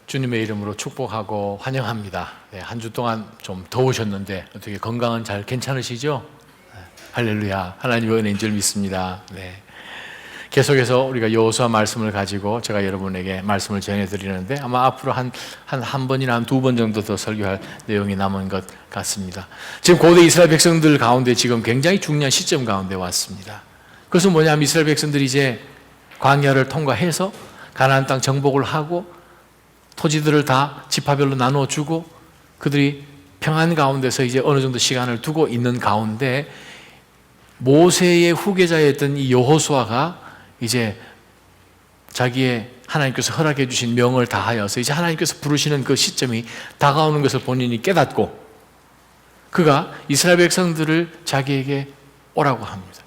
주님의 이름으로 축복하고 환영합니다. 네, 한 주 동안 좀 더우셨는데 어떻게 건강은 잘 괜찮으시죠? 네, 할렐루야. 하나님의 은혜인 줄 믿습니다. 네. 계속해서 우리가 여호수아 말씀을 가지고 제가 여러분에게 말씀을 전해드리는데 아마 앞으로 한 번이나 한 두 번 정도 더 설교할 내용이 남은 것 같습니다. 지금 고대 이스라엘 백성들 가운데 지금 굉장히 중요한 시점 가운데 왔습니다. 그것은 뭐냐면 이스라엘 백성들이 이제 광야를 통과해서 가나안 땅 정복을 하고 토지들을 다 지파별로 나눠주고 그들이 평안 가운데서 이제 어느 정도 시간을 두고 있는 가운데 모세의 후계자였던 이 여호수아가 이제 자기의 하나님께서 허락해 주신 명을 다하여서 이제 하나님께서 부르시는 그 시점이 다가오는 것을 본인이 깨닫고 그가 이스라엘 백성들을 자기에게 오라고 합니다.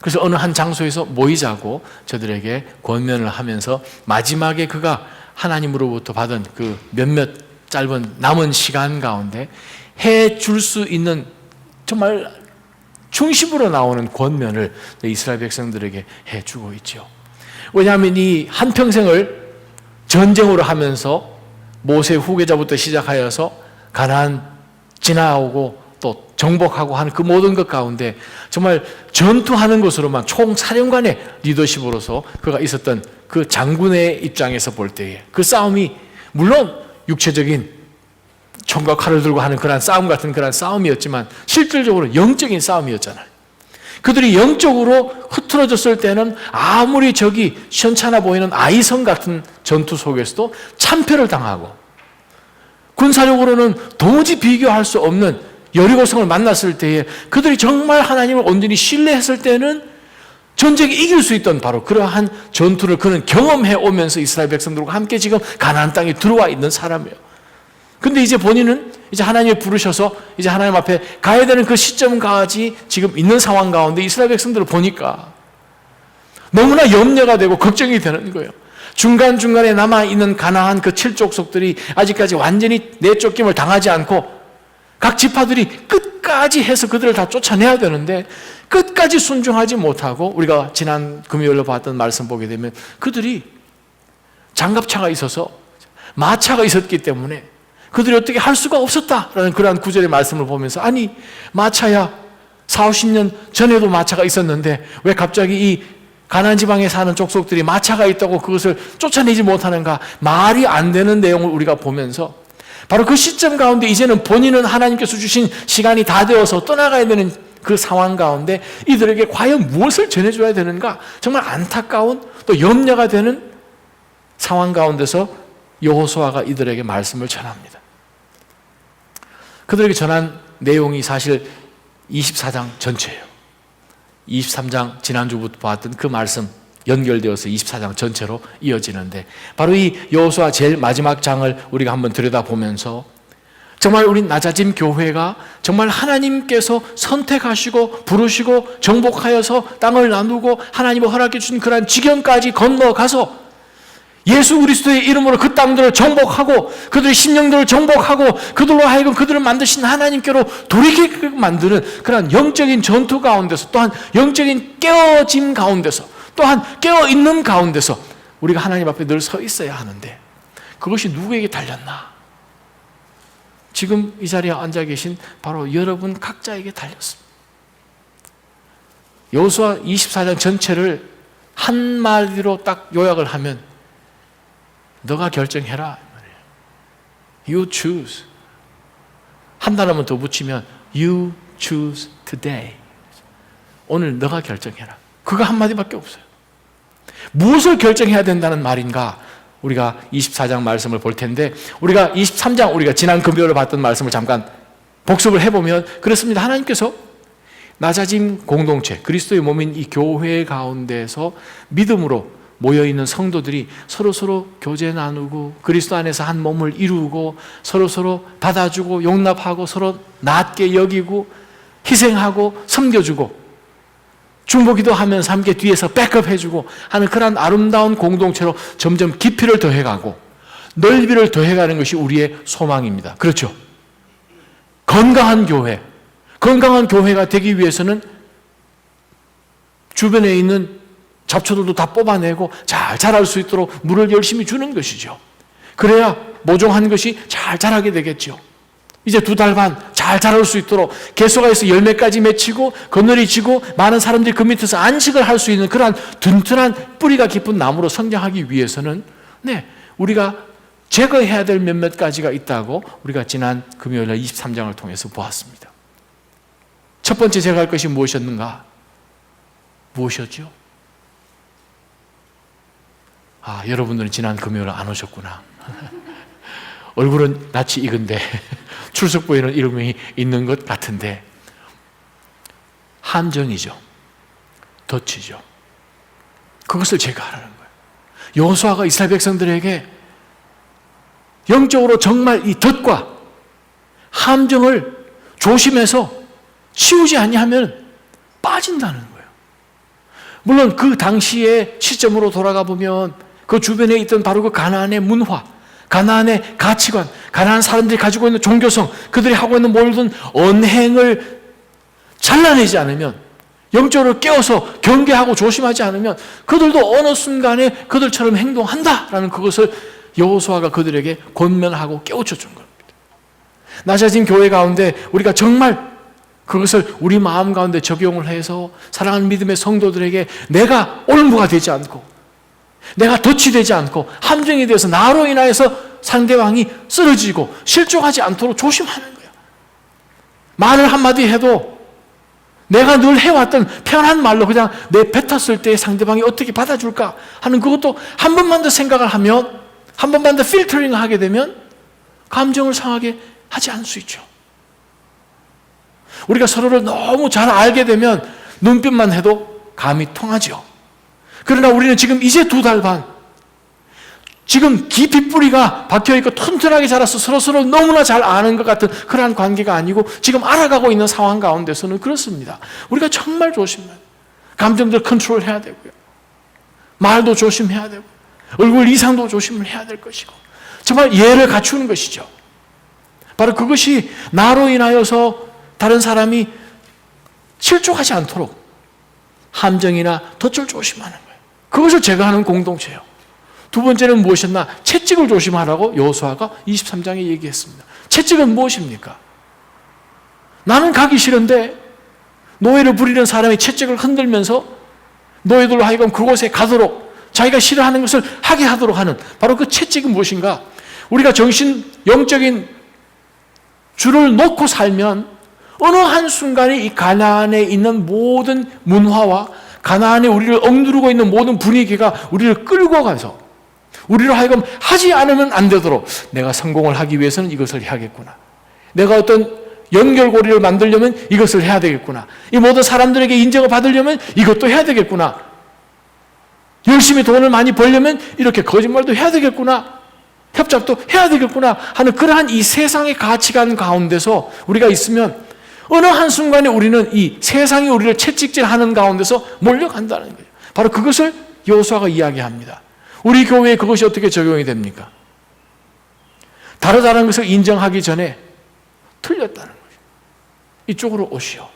그래서 어느 한 장소에서 모이자고 저들에게 권면을 하면서 마지막에 그가 하나님으로부터 받은 그 몇몇 짧은 남은 시간 가운데 해 줄 수 있는 정말 중심으로 나오는 권면을 이스라엘 백성들에게 해주고 있죠. 왜냐하면 이 한평생을 전쟁으로 하면서 모세 후계자부터 시작하여서 가나안 지나오고 또 정복하고 하는 그 모든 것 가운데 정말 전투하는 것으로만 총사령관의 리더십으로서 그가 있었던 그 장군의 입장에서 볼 때에 그 싸움이 물론 육체적인 총과 칼을 들고 하는 그런 싸움 같은 그런 싸움이었지만 실질적으로 영적인 싸움이었잖아요. 그들이 영적으로 흐트러졌을 때는 아무리 적이 시원찮아 보이는 아이성 같은 전투 속에서도 참패를 당하고 군사력으로는 도무지 비교할 수 없는 여리고성을 만났을 때에 그들이 정말 하나님을 온전히 신뢰했을 때는 전쟁에 이길 수 있던 바로 그러한 전투를 그는 경험해 오면서 이스라엘 백성들과 함께 지금 가나안 땅에 들어와 있는 사람이에요. 근데 이제 본인은 이제 하나님이 부르셔서 이제 하나님 앞에 가야 되는 그 시점까지 지금 있는 상황 가운데 이스라엘 백성들을 보니까 너무나 염려가 되고 걱정이 되는 거예요. 중간중간에 남아있는 가나안 그 7족속들이 아직까지 완전히 내쫓김을 당하지 않고 각 지파들이 끝까지 해서 그들을 다 쫓아내야 되는데 끝까지 순종하지 못하고 우리가 지난 금요일로 봤던 말씀 보게 되면 그들이 장갑차가 있어서 마차가 있었기 때문에 그들이 어떻게 할 수가 없었다라는 그러한 구절의 말씀을 보면서 아니 마차야 40-50년 전에도 마차가 있었는데 왜 갑자기 이 가나안 지방에 사는 족속들이 마차가 있다고 그것을 쫓아내지 못하는가 말이 안 되는 내용을 우리가 보면서 바로 그 시점 가운데 이제는 본인은 하나님께서 주신 시간이 다 되어서 떠나가야 되는 그 상황 가운데 이들에게 과연 무엇을 전해줘야 되는가 정말 안타까운 또 염려가 되는 상황 가운데서 여호수아가 이들에게 말씀을 전합니다. 그들에게 전한 내용이 사실 24장 전체예요. 23장 지난주부터 봤던 그 말씀 연결되어서 24장 전체로 이어지는데 바로 이 여호수아 제일 마지막 장을 우리가 한번 들여다보면서 정말 우리 나자짐 교회가 정말 하나님께서 선택하시고 부르시고 정복하여서 땅을 나누고 하나님이 허락해 주신 그러한 지경까지 건너가서 예수 그리스도의 이름으로 그 땅들을 정복하고 그들의 심령들을 정복하고 그들로 하여금 그들을 만드신 하나님께로 돌이키게 만드는 그러한 영적인 전투 가운데서 또한 영적인 깨어짐 가운데서 또한 깨어있는 가운데서 우리가 하나님 앞에 늘 서 있어야 하는데 그것이 누구에게 달렸나? 지금 이 자리에 앉아 계신 바로 여러분 각자에게 달렸습니다. 여호수아 24장 전체를 한마디로 딱 요약을 하면 너가 결정해라. You choose. 한 단어만 더 붙이면 You choose today. 오늘 너가 결정해라. 그거 한마디밖에 없어요. 무엇을 결정해야 된다는 말인가? 우리가 24장 말씀을 볼 텐데 우리가 23장 우리가 지난 금요일에 봤던 말씀을 잠깐 복습을 해보면 그렇습니다. 하나님께서 나자짐 공동체 그리스도의 몸인 이 교회 가운데서 믿음으로 모여있는 성도들이 서로서로 교제 나누고 그리스도 안에서 한 몸을 이루고 서로서로 받아주고 용납하고 서로 낮게 여기고 희생하고 섬겨주고 중보기도 하면서 함께 뒤에서 백업해주고 하는 그런 아름다운 공동체로 점점 깊이를 더해가고 넓이를 더해가는 것이 우리의 소망입니다. 그렇죠? 건강한 교회가 되기 위해서는 주변에 있는 잡초들도 다 뽑아내고 잘 자랄 수 있도록 물을 열심히 주는 것이죠. 그래야 모종한 것이 잘 자라게 되겠죠. 이제 2달 반 잘 자랄 수 있도록 계속해서 열매까지 맺히고 그늘이 지고 많은 사람들이 그 밑에서 안식을 할 수 있는 그러한 튼튼한 뿌리가 깊은 나무로 성장하기 위해서는 우리가 제거해야 될 몇몇 가지가 있다고 우리가 지난 금요일날 23장을 통해서 보았습니다. 첫 번째 제거할 것이 무엇이었는가? 무엇이었죠? 여러분들은 지난 금요일 안 오셨구나. 얼굴은 낯이 익은데 출석부에는 이름이 있는 것 같은데 함정이죠. 덫이죠. 그것을 제거하라는 거예요. 여호수아가 이스라엘 백성들에게 영적으로 정말 이 덫과 함정을 조심해서 치우지 아니하면 빠진다는 거예요. 물론 그 당시의 시점으로 돌아가 보면 그 주변에 있던 바로 그 가나안의 문화, 가나안의 가치관, 가나안 사람들이 가지고 있는 종교성, 그들이 하고 있는 모든 언행을 잘라내지 않으면, 영적으로 깨워서 경계하고 조심하지 않으면 그들도 어느 순간에 그들처럼 행동한다라는 그것을 여호수아가 그들에게 권면하고 깨우쳐 준 겁니다. 낮아진 교회 가운데 우리가 정말 그것을 우리 마음 가운데 적용을 해서 사랑하는 믿음의 성도들에게 내가 올무가 되지 않고 내가 덫이 되지 않고 함정이 되어서 나로 인하여서 상대방이 쓰러지고 실족하지 않도록 조심하는 거예요. 말을 한마디 해도 내가 늘 해왔던 편한 말로 그냥 내 뱉었을 때 상대방이 어떻게 받아줄까 하는 그것도 한 번만 더 생각을 하면, 한 번만 더 필터링을 하게 되면 감정을 상하게 하지 않을 수 있죠. 우리가 서로를 너무 잘 알게 되면 눈빛만 해도 감이 통하죠. 그러나 우리는 지금 이제 2달 반, 지금 깊이 뿌리가 박혀있고 튼튼하게 자라서 서로 너무나 잘 아는 것 같은 그러한 관계가 아니고 지금 알아가고 있는 상황 가운데서는 그렇습니다. 우리가 정말 조심해야 돼요. 감정들 컨트롤해야 되고요. 말도 조심해야 되고 얼굴 이상도 조심을 해야 될 것이고 정말 예를 갖추는 것이죠. 바로 그것이 나로 인하여서 다른 사람이 실족하지 않도록 함정이나 덫을 조심하는 거예요. 그것을 제거하는 공동체예요. 두 번째는 무엇이었나? 채찍을 조심하라고 여호수아가 23장에 얘기했습니다. 채찍은 무엇입니까? 나는 가기 싫은데 노예를 부리는 사람이 채찍을 흔들면서 노예들로 하여금 그곳에 가도록 자기가 싫어하는 것을 하게 하도록 하는 바로 그 채찍은 무엇인가? 우리가 영적인 줄을 놓고 살면 어느 한순간에 이 가나안에 있는 모든 문화와 가나안에 우리를 억누르고 있는 모든 분위기가 우리를 끌고 가서 우리로 하여금 하지 않으면 안 되도록 내가 성공을 하기 위해서는 이것을 해야겠구나. 내가 어떤 연결고리를 만들려면 이것을 해야 되겠구나. 이 모든 사람들에게 인정을 받으려면 이것도 해야 되겠구나. 열심히 돈을 많이 벌려면 이렇게 거짓말도 해야 되겠구나. 협잡도 해야 되겠구나 하는 그러한 이 세상의 가치관 가운데서 우리가 있으면 어느 한순간에 우리는 이 세상이 우리를 채찍질하는 가운데서 몰려간다는 거예요. 바로 그것을 여호수아가 이야기합니다. 우리 교회에 그것이 어떻게 적용이 됩니까? 다르다는 것을 인정하기 전에 틀렸다는 거예요. 이쪽으로 오시오.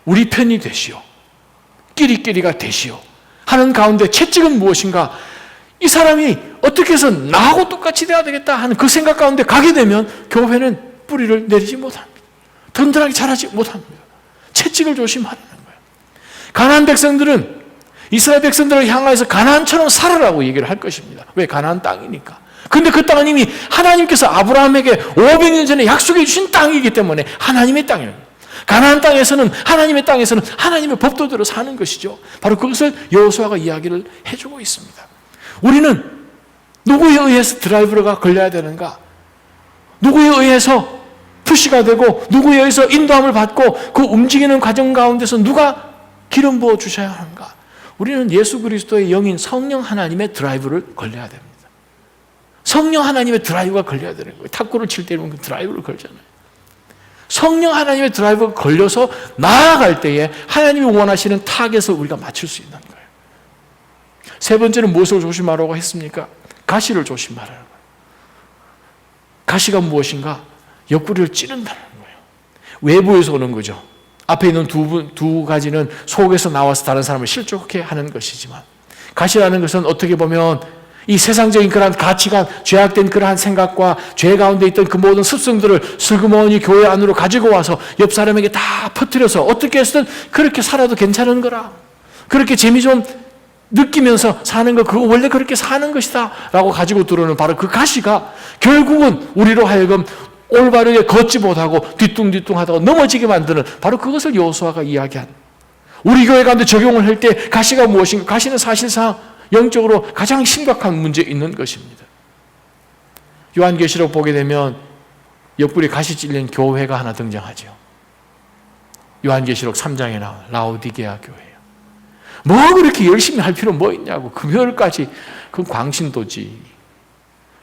우리 편이 되시오. 끼리끼리가 되시오. 하는 가운데 채찍은 무엇인가? 이 사람이 어떻게 해서 나하고 똑같이 돼야 되겠다 하는 그 생각 가운데 가게 되면 교회는 뿌리를 내리지 못합니다. 든든하게 자라지 못합니다. 채찍을 조심하라는 거예요. 가나안 백성들은 이스라엘 백성들을 향해서 가나안처럼 살아라고 얘기를 할 것입니다. 왜? 가나안 땅이니까. 근데 그 땅은 이미 하나님께서 아브라함에게 500년 전에 약속해 주신 땅이기 때문에 하나님의 땅이에요. 가나안 땅에서는 하나님의 땅에서는 하나님의 법도대로 사는 것이죠. 바로 그것을 여호수아가 이야기를 해주고 있습니다. 우리는 누구에 의해서 드라이브가 걸려야 되는가? 누구에 의해서 푸시가 되고 누구에 의해서 인도함을 받고 그 움직이는 과정 가운데서 누가 기름 부어 주셔야 하는가? 우리는 예수 그리스도의 영인 성령 하나님의 드라이브를 걸려야 됩니다. 성령 하나님의 드라이브가 걸려야 되는 거예요. 탁구를 칠 때 그 드라이브를 걸잖아요. 성령 하나님의 드라이브가 걸려서 나아갈 때에 하나님이 원하시는 타겟을 우리가 맞출 수 있는 거예요. 세 번째는 무엇을 조심하라고 했습니까? 가시를 조심하라는 거예요. 가시가 무엇인가? 옆구리를 찌른다는 거예요. 외부에서 오는 거죠. 앞에 있는 두 가지는 속에서 나와서 다른 사람을 실족하게 하는 것이지만 가시라는 것은 어떻게 보면 이 세상적인 그러한 가치관, 죄악된 그러한 생각과 죄 가운데 있던 그 모든 습성들을 슬그머니 교회 안으로 가지고 와서 옆 사람에게 다 퍼뜨려서 어떻게 해서든 그렇게 살아도 괜찮은 거라. 그렇게 재미 좀 느끼면서 사는 거, 그거 원래 그렇게 사는 것이다 라고 가지고 들어오는 바로 그 가시가 결국은 우리로 하여금 올바르게 걷지 못하고 뒤뚱뒤뚱하다가 넘어지게 만드는 바로 그것을 여호수아가 이야기한, 우리 교회 가운데 적용을 할 때 가시가 무엇인가? 가시는 사실상 영적으로 가장 심각한 문제 있는 것입니다. 요한계시록 보게 되면 옆구리 가시 찔린 교회가 하나 등장하죠. 요한계시록 3장에 나온 라오디게아 교회예요. 뭐 그렇게 열심히 할 필요 뭐 있냐고. 금요일까지, 그건 광신도지.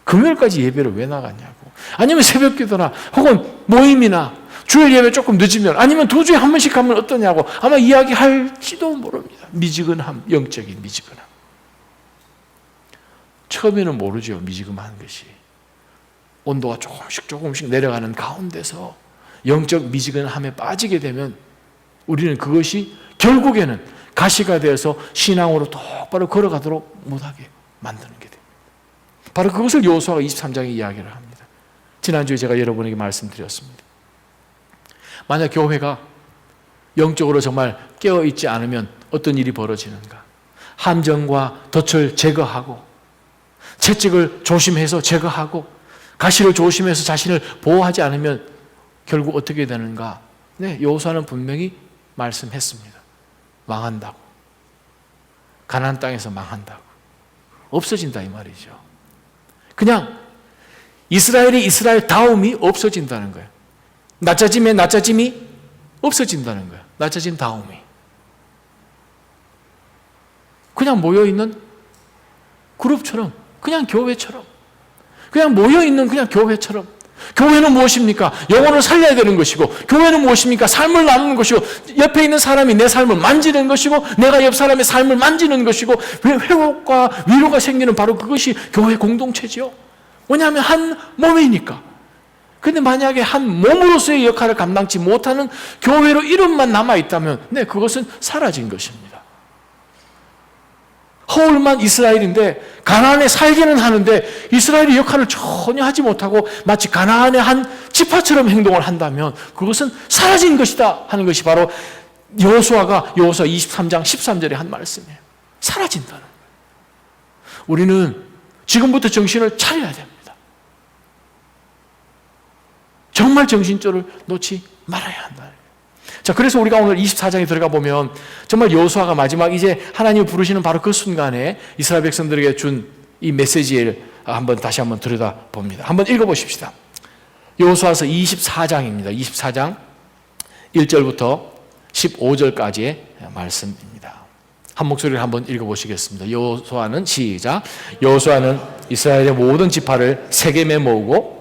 금요일까지 예배를 왜 나갔냐고. 아니면 새벽기도나 혹은 모임이나 주일 예배 조금 늦으면, 아니면 2주에 한 번씩 가면 어떠냐고 아마 이야기할지도 모릅니다. 미지근함, 영적인 미지근함. 처음에는 모르죠. 미지근한 것이 온도가 조금씩 내려가는 가운데서 영적 미지근함에 빠지게 되면 우리는 그것이 결국에는 가시가 되어서 신앙으로 똑바로 걸어가도록 못하게 만드는 게 됩니다. 바로 그것을 여호수아가 23장에 이야기를 합니다. 지난주에 제가 여러분에게 말씀드렸습니다. 만약 교회가 영적으로 정말 깨어있지 않으면 어떤 일이 벌어지는가? 함정과 덫을 제거하고, 채찍을 조심해서 제거하고, 가시를 조심해서 자신을 보호하지 않으면 결국 어떻게 되는가? 네, 여호수아는 분명히 말씀했습니다. 망한다고. 가나안 땅에서 망한다고. 없어진다 이 말이죠. 그냥 이스라엘이 이스라엘다움이 없어진다는 거예요. 낮아짐이 없어진다는 거예요. 낮아진 다움이. 그냥 모여있는 그룹처럼, 그냥 교회처럼, 그냥 모여있는 그냥 교회처럼. 교회는 무엇입니까? 영혼을 살려야 되는 것이고, 교회는 무엇입니까? 삶을 나누는 것이고, 옆에 있는 사람이 내 삶을 만지는 것이고, 내가 옆 사람의 삶을 만지는 것이고, 회복과 위로가 생기는 바로 그것이 교회 공동체지요. 왜냐하면 한 몸이니까. 근데 만약에 한 몸으로서의 역할을 감당치 못하는 교회로 이름만 남아있다면, 네, 그것은 사라진 것입니다. 허울만 이스라엘인데 가나안에 살기는 하는데 이스라엘의 역할을 전혀 하지 못하고 마치 가나안의 한 지파처럼 행동을 한다면 그것은 사라진 것이다 하는 것이 바로 여호수아가 여호수아 23장 13절에 한 말씀이에요. 사라진다는 거예요. 우리는 지금부터 정신을 차려야 됩니다. 정말 정신줄을 놓지 말아야 한다. 자, 그래서 우리가 오늘 24장에 들어가 보면 정말 여호수아가 마지막 이제 하나님이 부르시는 바로 그 순간에 이스라엘 백성들에게 준 이 메시지를 다시 한번 들여다봅니다. 한번 읽어보십시다. 여호수아서 24장입니다. 24장 1절부터 15절까지의 말씀입니다. 한 목소리를 한번 읽어보시겠습니다. 여호수아는 시작. 여호수아는 이스라엘의 모든 지파를 세겜에 모으고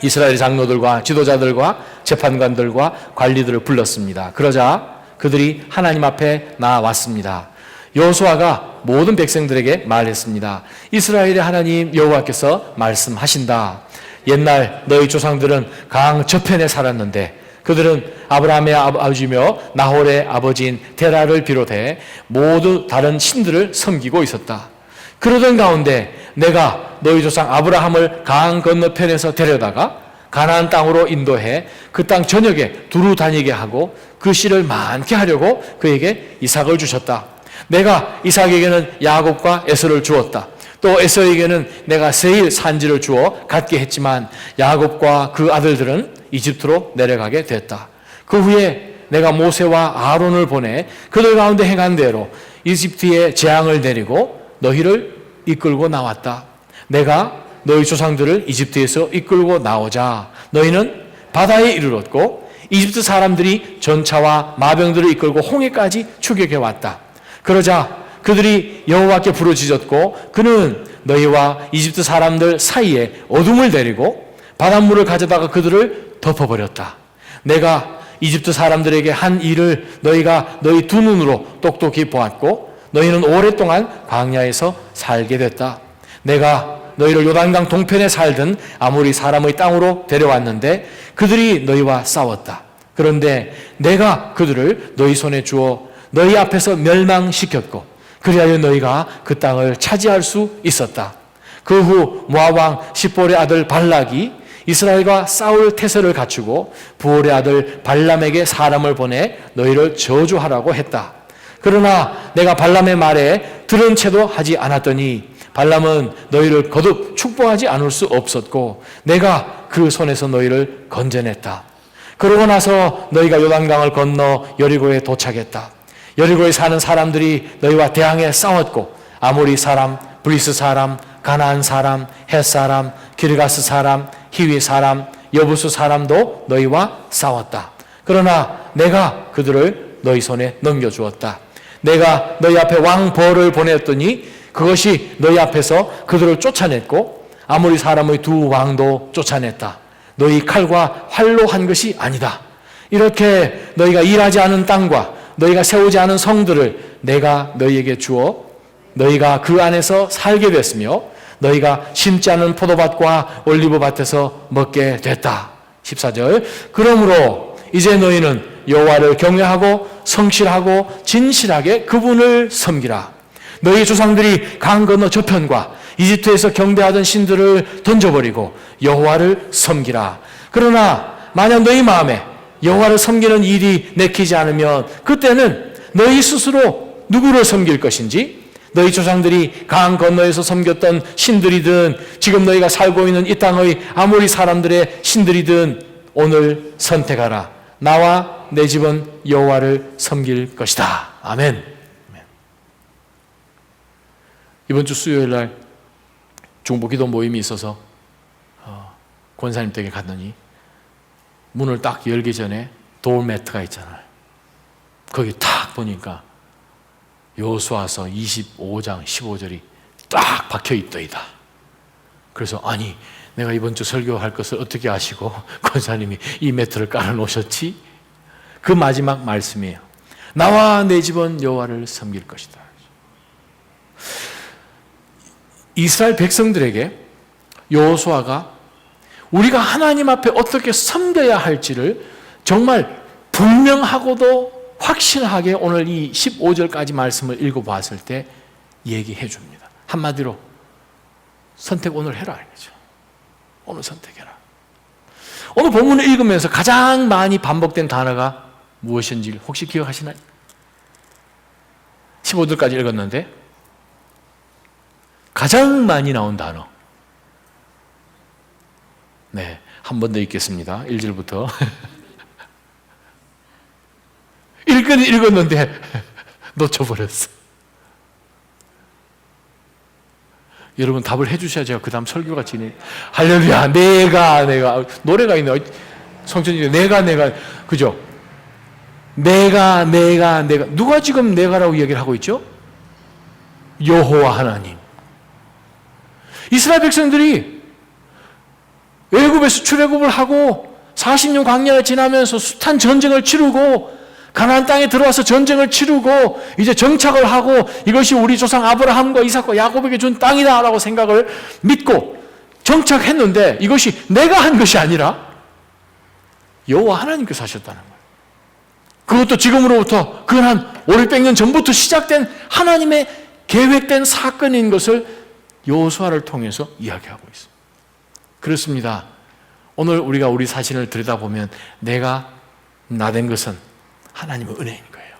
이스라엘 장로들과 지도자들과 재판관들과 관리들을 불렀습니다. 그러자 그들이 하나님 앞에 나왔습니다. 여호수아가 모든 백성들에게 말했습니다. 이스라엘의 하나님 여호와께서 말씀하신다. 옛날 너희 조상들은 강 저편에 살았는데 그들은 아브라함의 아버지며 나홀의 아버지인 데라를 비롯해 모두 다른 신들을 섬기고 있었다. 그러던 가운데 내가 너희 조상 아브라함을 강 건너편에서 데려다가 가나안 땅으로 인도해 그 땅 전역에 두루 다니게 하고 그 씨를 많게 하려고 그에게 이삭을 주셨다. 내가 이삭에게는 야곱과 에서를 주었다. 또 에서에게는 내가 세일 산지를 주어 갖게 했지만 야곱과 그 아들들은 이집트로 내려가게 됐다. 그 후에 내가 모세와 아론을 보내 그들 가운데 행한 대로 이집트에 재앙을 내리고 너희를 이끌고 나왔다. 내가 너희 조상들을 이집트에서 이끌고 나오자 너희는 바다에 이르렀고 이집트 사람들이 전차와 마병들을 이끌고 홍해까지 추격해 왔다. 그러자 그들이 여호와께 부르짖었고 그는 너희와 이집트 사람들 사이에 어둠을 내리고 바닷물을 가져다가 그들을 덮어버렸다. 내가 이집트 사람들에게 한 일을 너희가 너희 두 눈으로 똑똑히 보았고 너희는 오랫동안 광야에서 살게 됐다. 내가 너희를 요단강 동편에 살던 아모리 사람의 땅으로 데려왔는데 그들이 너희와 싸웠다. 그런데 내가 그들을 너희 손에 주어 너희 앞에서 멸망시켰고 그리하여 너희가 그 땅을 차지할 수 있었다. 그 후 모압 왕 십볼의 아들 발락이 이스라엘과 싸울 태세를 갖추고 부올의 아들 발람에게 사람을 보내 너희를 저주하라고 했다. 그러나 내가 발람의 말에 들은 채도 하지 않았더니 발람은 너희를 거듭 축복하지 않을 수 없었고 내가 그 손에서 너희를 건져냈다. 그러고 나서 너희가 요단강을 건너 여리고에 도착했다. 여리고에 사는 사람들이 너희와 대항해 싸웠고 아모리 사람, 브리스 사람, 가나안 사람, 헷 사람, 기르가스 사람, 히위 사람, 여부수 사람도 너희와 싸웠다. 그러나 내가 그들을 너희 손에 넘겨주었다. 내가 너희 앞에 왕 벌을 보냈더니 그것이 너희 앞에서 그들을 쫓아냈고 아모리 사람의 두 왕도 쫓아냈다. 너희 칼과 활로 한 것이 아니다. 이렇게 너희가 일하지 않은 땅과 너희가 세우지 않은 성들을 내가 너희에게 주어 너희가 그 안에서 살게 됐으며 너희가 심지 않은 포도밭과 올리브밭에서 먹게 됐다. 14절. 그러므로 이제 너희는 여호와를 경외하고 성실하고 진실하게 그분을 섬기라. 너희 조상들이 강 건너 저편과 이집트에서 경배하던 신들을 던져버리고 여호와를 섬기라. 그러나 만약 너희 마음에 여호와를 섬기는 일이 내키지 않으면 그때는 너희 스스로 누구를 섬길 것인지 너희 조상들이 강 건너에서 섬겼던 신들이든 지금 너희가 살고 있는 이 땅의 아모리 사람들의 신들이든 오늘 선택하라. 나와 내 집은 여호와를 섬길 것이다. 아멘. 이번 주 수요일 날 중보기도 모임이 있어서 권사님 댁에 갔더니 문을 딱 열기 전에 돌 매트가 있잖아요. 거기 딱 보니까 여호수아서 25장 15절이 딱 박혀 있더이다. 그래서 아니 내가 이번 주 설교할 것을 어떻게 아시고 권사님이 이 매트를 깔아 놓으셨지? 그 마지막 말씀이에요. 나와 내 집은 여호와를 섬길 것이다. 이스라엘 백성들에게 여호수아가 우리가 하나님 앞에 어떻게 섬겨야 할지를 정말 분명하고도 확실하게 오늘 이 15절까지 말씀을 읽어봤을 때 얘기해 줍니다. 한마디로 선택 오늘 해라 이거죠. 오늘 선택해라. 오늘 본문을 읽으면서 가장 많이 반복된 단어가 무엇인지 혹시 기억하시나요? 15절까지 읽었는데 가장 많이 나온 단어. 네, 한 번 더 읽겠습니다. 1절부터. 읽었는데 놓쳐버렸어. 여러분 답을 해주셔야 제가 그 다음 설교가 진행. 할렐루야. 내가 노래가 있네. 성천이 내가 그죠? 내가 누가 지금 내가라고 이야기를 하고 있죠? 여호와 하나님. 이스라엘 백성들이 애굽에서 출애굽을 하고 40년 광야를 지나면서 숱한 전쟁을 치르고 가나안 땅에 들어와서 전쟁을 치르고 이제 정착을 하고 이것이 우리 조상 아브라함과 이삭과 야곱에게 준 땅이다라고 생각을 믿고 정착했는데 이것이 내가 한 것이 아니라 여호와 하나님께서 하셨다는 거예요. 그것도 지금으로부터 그 한 500년 전부터 시작된 하나님의 계획된 사건인 것을 여호수아를 통해서 이야기하고 있습니다. 그렇습니다. 오늘 우리가 우리 자신을 들여다보면 내가 나된 것은 하나님의 은혜인 거예요.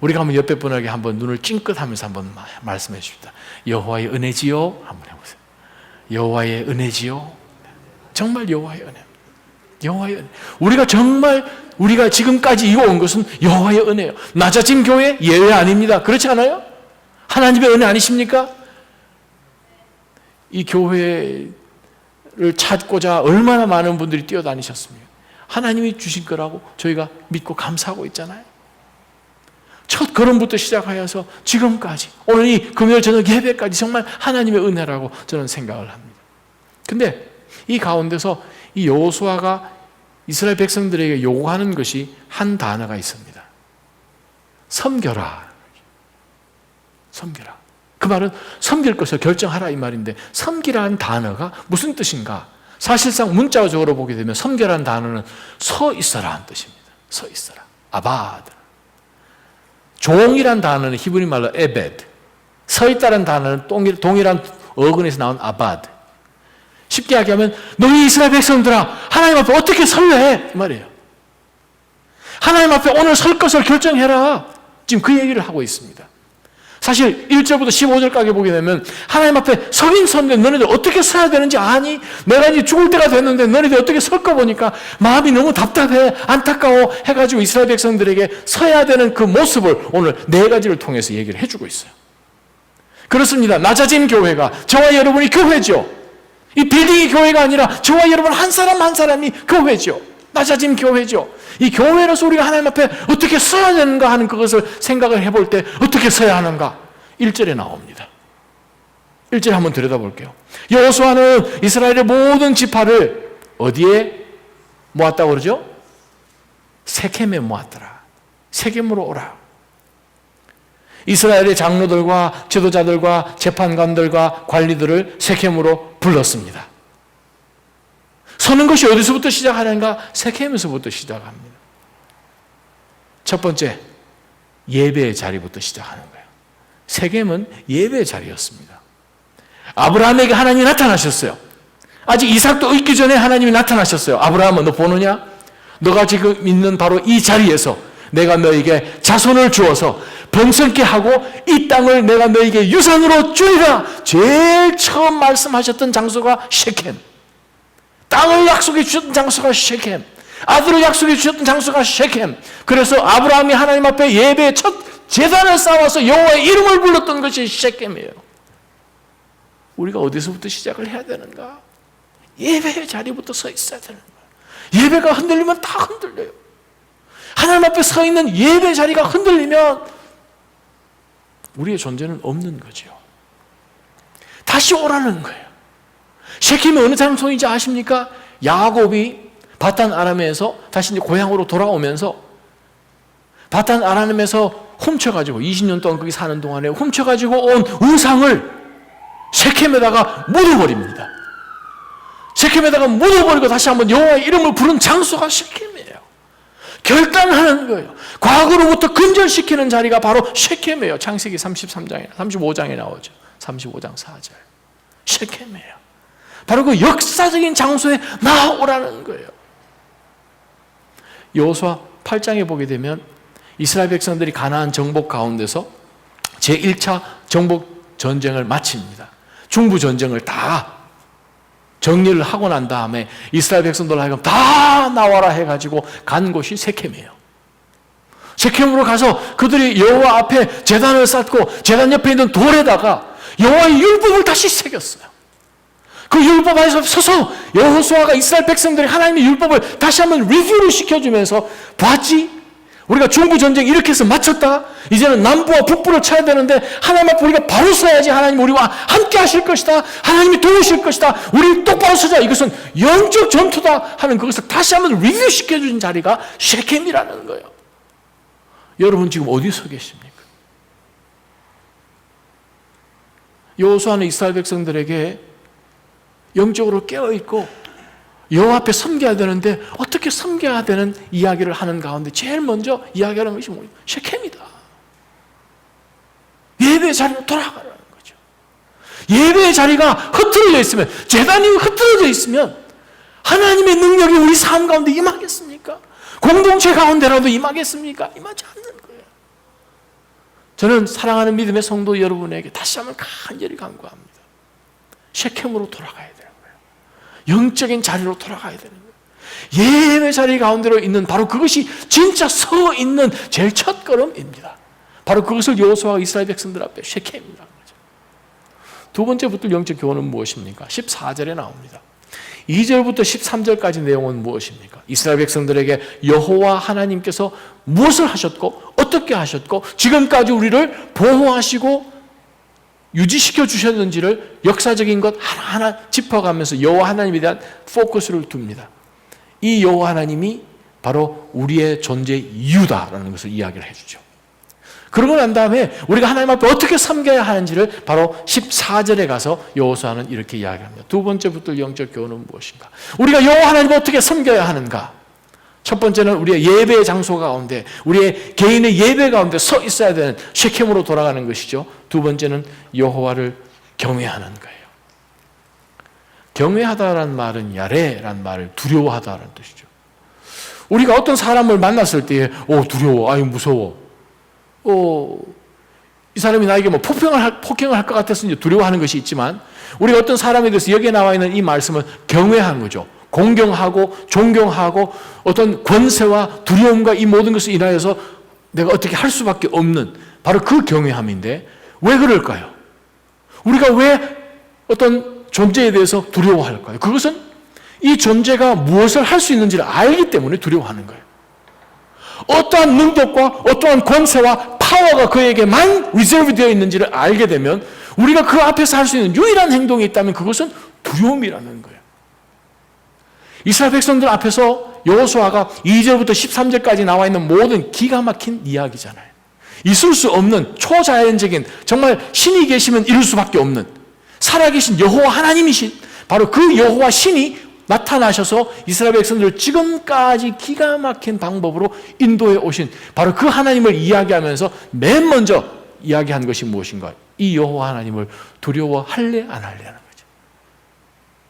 우리가 한번 옆에 분에게 한번 눈을 찡긋하면서 한번 말씀해 주십시다. 여호와의 은혜지요? 한번 해보세요. 여호와의 은혜지요? 정말 여호와의 은혜. 여호와의 은혜. 우리가 지금까지 이어온 것은 여호와의 은혜예요. 낮아진 교회 예외 아닙니다. 그렇지 않아요? 하나님의 은혜 아니십니까? 이 교회를 찾고자 얼마나 많은 분들이 뛰어다니셨습니까? 하나님이 주신 거라고 저희가 믿고 감사하고 있잖아요. 첫 걸음부터 시작하여서 지금까지 오늘 이 금요일 저녁 예배까지 정말 하나님의 은혜라고 저는 생각을 합니다. 근데 이 가운데서 이 여호수아가 이스라엘 백성들에게 요구하는 것이 한 단어가 있습니다. 섬겨라. 섬겨라. 그 말은 섬길 것을 결정하라 이 말인데 섬기라는 단어가 무슨 뜻인가? 사실상 문자적으로 보게 되면 섬겨라는 단어는 서 있어라는 뜻입니다. 서 있어라. 아바드. 종이란 단어는 히브리 말로 에베드. 서 있다는 단어는 동일한 어근에서 나온 아바드. 쉽게 이야기하면 너희 이스라엘 백성들아 하나님 앞에 어떻게 설래? 이 말이에요. 하나님 앞에 오늘 설 것을 결정해라. 지금 그 얘기를 하고 있습니다. 사실 1절부터 15절까지 보게 되면 하나님 앞에 서긴 섰는데 너네들 어떻게 서야 되는지 아니? 내가 이제 죽을 때가 됐는데 너네들 어떻게 설까 보니까 마음이 너무 답답해, 안타까워 해가지고 이스라엘 백성들에게 서야 되는 그 모습을 오늘 4가지를 통해서 얘기를 해주고 있어요. 그렇습니다. 낮아진 교회가 저와 여러분이 교회죠. 이 빌딩이 교회가 아니라 저와 여러분 한 사람 한 사람이 교회죠. 낮아진 교회죠. 이 교회로서 우리가 하나님 앞에 어떻게 서야 되는가 하는 그것을 생각을 해볼 때 어떻게 서야 하는가 1절에 나옵니다. 1절 한번 들여다볼게요. 여호수아는 이스라엘의 모든 지파를 어디에 모았다고 그러죠? 세켐에 모았더라. 세겜으로 오라. 이스라엘의 장로들과 지도자들과 재판관들과 관리들을 세켐으로 불렀습니다. 서는 것이 어디서부터 시작하는가? 세켐에서부터 시작합니다. 첫 번째, 예배의 자리부터 시작하는 거예요. 세겜은 예배의 자리였습니다. 아브라함에게 하나님이 나타나셨어요. 아직 이삭도 있기 전에 하나님이 나타나셨어요. 아브라함아, 너 보느냐? 너가 지금 있는 바로 이 자리에서 내가 너에게 자손을 주어서 번성케 하고 이 땅을 내가 너에게 유산으로 주리라. 제일 처음 말씀하셨던 장소가 셰켐. 땅을 약속해 주셨던 장소가 셰켐. 아들을 약속해 주셨던 장소가 셰켐. 그래서 아브라함이 하나님 앞에 예배의 첫 제단을 쌓아서 여호와의 이름을 불렀던 것이 셰켐이에요. 우리가 어디서부터 시작을 해야 되는가? 예배의 자리부터 서 있어야 되는 거예요. 예배가 흔들리면 다 흔들려요. 하나님 앞에 서 있는 예배 자리가 흔들리면 우리의 존재는 없는 거죠. 다시 오라는 거예요. 셰켐이 어느 장소인지 아십니까? 야곱이 바단 아람에서 다시 이제 고향으로 돌아오면서 바단 아람에서 훔쳐가지고 20년 동안 거기 사는 동안에 훔쳐가지고 온 우상을 셰켐에다가 묻어버립니다. 셰켐에다가 묻어버리고 다시 한번 여호와의 이름을 부른 장소가 셰켐이에요. 결단하는 거예요. 과거로부터 근절시키는 자리가 바로 셰켐이에요. 창세기 35장에 나오죠. 35장 4절. 셰켐이에요. 바로 그 역사적인 장소에 나오라는 거예요. 여호수아 8장에 보게 되면 이스라엘 백성들이 가나안 정복 가운데서 제1차 정복 전쟁을 마칩니다. 중부 전쟁을 다 정리를 하고 난 다음에 이스라엘 백성들 하여금 다 나와라 해가지고 간 곳이 세켐이에요. 세켐으로 가서 그들이 여호와 앞에 제단을 쌓고 제단 옆에 있는 돌에다가 여호와의 율법을 다시 새겼어요. 그 율법 안에서 서서 여호수아가 이스라엘 백성들이 하나님의 율법을 다시 한번 리뷰를 시켜주면서 봤지? 우리가 중부 전쟁 이렇게 해서 마쳤다. 이제는 남부와 북부를 쳐야 되는데 하나님 앞에 우리가 바로 서야지 하나님 우리와 함께 하실 것이다. 하나님이 도우실 것이다. 우리 똑바로 서자. 이것은 영적 전투다 하는 그것을 다시 한번 리뷰 시켜주신 자리가 셰켐이라는 거예요. 여러분 지금 어디 서 계십니까? 여호수아는 이스라엘 백성들에게 영적으로 깨어있고 여호와 앞에 섬겨야 되는데 어떻게 섬겨야 되는 이야기를 하는 가운데 제일 먼저 이야기하는 것이 뭐예요? 셰켐이다. 예배의 자리로 돌아가라는 거죠. 예배의 자리가 흐트러져 있으면, 제단이 흐트러져 있으면 하나님의 능력이 우리 삶 가운데 임하겠습니까? 공동체 가운데라도 임하겠습니까? 임하지 않는 거예요. 저는 사랑하는 믿음의 성도 여러분에게 다시 한번 간절히 간구합니다. 셰켐으로 돌아가야 돼요. 영적인 자리로 돌아가야 되는 거예요. 예배 자리 가운데로 있는 바로 그것이 진짜 서 있는 제일 첫 걸음입니다. 바로 그것을 여호수아가 이스라엘 백성들 앞에 셰켐이라는 거죠. 두 번째 붙들 영적 교훈은 무엇입니까? 14절에 나옵니다. 2절부터 13절까지 내용은 무엇입니까? 이스라엘 백성들에게 여호와 하나님께서 무엇을 하셨고 어떻게 하셨고 지금까지 우리를 보호하시고 유지시켜 주셨는지를 역사적인 것 하나하나 짚어가면서 여호와 하나님에 대한 포커스를 둡니다. 이 여호와 하나님이 바로 우리의 존재 이유다라는 것을 이야기를 해주죠. 그러고 난 다음에 우리가 하나님 앞에 어떻게 섬겨야 하는지를 바로 14절에 가서 여호수아는 이렇게 이야기합니다. 두 번째 붙들 영적 교훈은 무엇인가? 우리가 여호와 하나님을 어떻게 섬겨야 하는가? 첫 번째는 우리의 예배의 장소 가운데, 우리의 개인의 예배 가운데 서 있어야 되는 셰켐으로 돌아가는 것이죠. 두 번째는 여호와를 경외하는 거예요. 경외하다라는 말은 야레라는 말을 두려워하다라는 뜻이죠. 우리가 어떤 사람을 만났을 때 두려워, 아유 무서워, 이 사람이 나에게 뭐 폭행을 할 것 같아서 이제 두려워하는 것이 있지만, 우리가 어떤 사람에 대해서 여기에 나와 있는 이 말씀은 경외하는 거죠. 공경하고 존경하고 어떤 권세와 두려움과 이 모든 것을 인하여서 내가 어떻게 할 수밖에 없는 바로 그 경외함인데, 왜 그럴까요? 우리가 왜 어떤 존재에 대해서 두려워할까요? 그것은 이 존재가 무엇을 할 수 있는지를 알기 때문에 두려워하는 거예요. 어떠한 능력과 어떠한 권세와 파워가 그에게만 리저브 되어 있는지를 알게 되면, 우리가 그 앞에서 할 수 있는 유일한 행동이 있다면 그것은 두려움이라는 거예요. 이스라엘 백성들 앞에서 여호수아가 2절부터 13절까지 나와 있는 모든 기가 막힌 이야기잖아요. 있을 수 없는 초자연적인, 정말 신이 계시면 이룰 수밖에 없는 살아계신 여호와 하나님이신 바로 그 여호와 신이 나타나셔서 이스라엘 백성들을 지금까지 기가 막힌 방법으로 인도해 오신 바로 그 하나님을 이야기하면서 맨 먼저 이야기한 것이 무엇인가? 이 여호와 하나님을 두려워할래 안 할래 하는 거죠.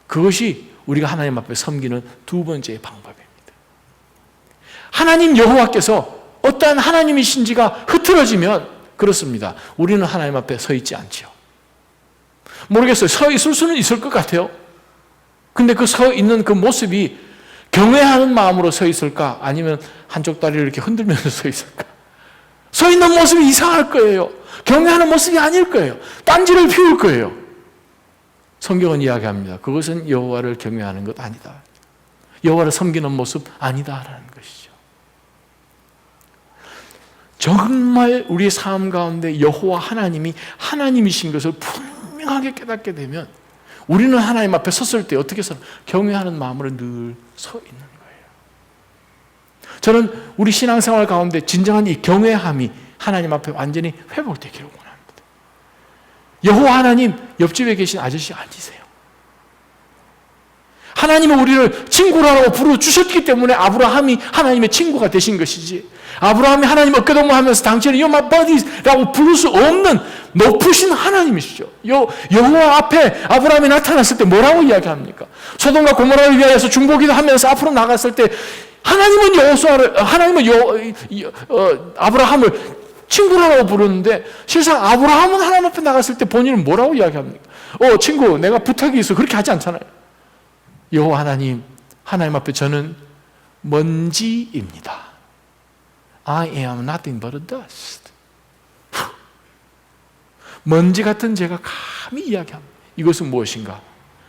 그것이 우리가 하나님 앞에 섬기는 두 번째 방법입니다. 하나님 여호와께서 어떠한 하나님이신지가 흐트러지면 그렇습니다. 우리는 하나님 앞에 서 있지 않죠. 모르겠어요. 서 있을 수는 있을 것 같아요. 근데 그 서 있는 그 모습이 경외하는 마음으로 서 있을까? 아니면 한쪽 다리를 이렇게 흔들면서 서 있을까? 서 있는 모습이 이상할 거예요. 경외하는 모습이 아닐 거예요. 딴지를 피울 거예요. 성경은 이야기합니다. 그것은 여호와를 경외하는 것 아니다. 여호와를 섬기는 모습 아니다라는 것이죠. 정말 우리의 삶 가운데 여호와 하나님이 하나님이신 것을 분명하게 깨닫게 되면 우리는 하나님 앞에 섰을 때 어떻게 서는 경외하는 마음으로 늘 서 있는 거예요. 저는 우리 신앙생활 가운데 진정한 이 경외함이 하나님 앞에 완전히 회복되기를 원합니다. 여호와 하나님, 옆집에 계신 아저씨 앉으세요. 하나님은 우리를 친구라고 부르주셨기 때문에 아브라함이 하나님의 친구가 되신 것이지, 아브라함이 하나님 어깨동무하면서 당신은 You're my buddy라고 부를 수 없는 높으신 하나님이시죠. 여호와 앞에 아브라함이 나타났을 때 뭐라고 이야기합니까? 소돔과 고모라를 위하여서 중보기도 하면서 앞으로 나갔을 때 하나님은 아브라함을 친구라고 부르는데, 실상 아브라함은 하나님 앞에 나갔을 때 본인은 뭐라고 이야기합니까? 친구, 내가 부탁이 있어. 그렇게 하지 않잖아요. 여호와 하나님, 하나님 앞에 저는 먼지입니다. I am nothing but a dust. 먼지 같은 제가 감히 이야기합니다. 이것은 무엇인가?